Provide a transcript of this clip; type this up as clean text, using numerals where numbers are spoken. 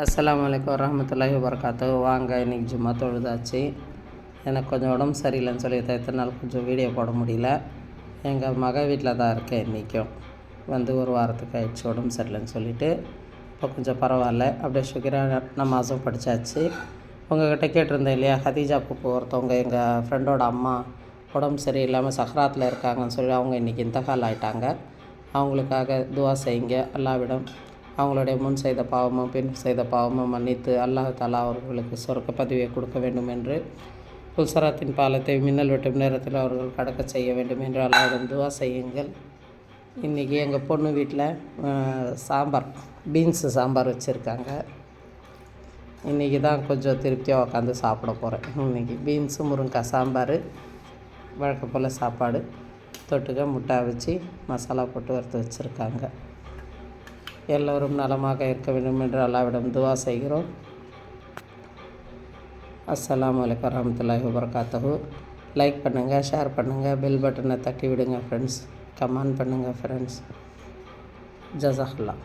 அஸ்ஸலாமு அலைக்கும் வரஹ்மத்துல்லாஹி வபரகாத்துஹு. வாங்க, இன்றைக்கி ஜும்மா தொழுதாச்சு. எனக்கு கொஞ்சம் உடம்பு சரியில்லைன்னு சொல்லி எத்தனை நாள் கொஞ்சம் வீடியோ போட முடியல. எங்கள் மக வீட்டில் தான் இருக்கேன். இன்றைக்கும் வந்து ஒரு வாரத்துக்கு ஆயிடுச்சு உடம்பு சரியில்லைன்னு சொல்லிவிட்டு. இப்போ கொஞ்சம் பரவாயில்ல. அப்படியே சுகிரா நமாஸும் படித்தாச்சு. உங்கள்கிட்ட கேட்டிருந்தேன் இல்லையா, ஹதீஜா பூப்பு ஒருத்தவங்க எங்கள் ஃப்ரெண்டோட அம்மா உடம்பு சரியில்லாமல் சஹராத்தில் இருக்காங்கன்னு சொல்லி அவங்க இன்றைக்கி இந்தகால் ஆகிட்டாங்க. அவங்களுக்காக துவா செய்யுங்க. அல்லாவிடம் அவங்களுடைய முன் செய்த பாவமும் பின் செய்த பாவமும் மன்னித்து அல்லாஹ் தஆலா அவர்களுக்கு சொர்க்க பதவியை கொடுக்க வேண்டும் என்று, புல்சராத்தின் பாலத்தை மின்னல் வெட்டும் நேரத்தில் அவர்கள் கடக்க செய்ய வேண்டும் என்று அல்லாஹ்விடம் துவா செய்யுங்கள். இன்றைக்கி எங்கள் பொண்ணு வீட்டில் சாம்பார், பீன்ஸு சாம்பார் வச்சுருக்காங்க. இன்றைக்கி தான் கொஞ்சம் திருப்தியாக உட்காந்து சாப்பிட போகிறேன். இன்றைக்கி பீன்ஸு முருங்கைக்காய் சாம்பார், வழக்கம் போல் சாப்பாடு, தொட்டுக்க முட்டை வச்சு மசாலா போட்டு வறுத்து வச்சுருக்காங்க. எல்லோரும் நலமாக இருக்க வேண்டும் என்று அல்லாஹ்விடம் துவா செய்கிறோம். அஸ்ஸலாமு அலைக்கும் வரஹ்மத்துல்லாஹி வபரகாத்துஹு. லைக் பண்ணுங்கள், ஷேர் பண்ணுங்கள், பெல் பட்டனை தட்டி விடுங்க ஃப்ரெண்ட்ஸ். கமெண்ட் பண்ணுங்கள் ஃப்ரெண்ட்ஸ். ஜஸாக்கல்லாஹ்.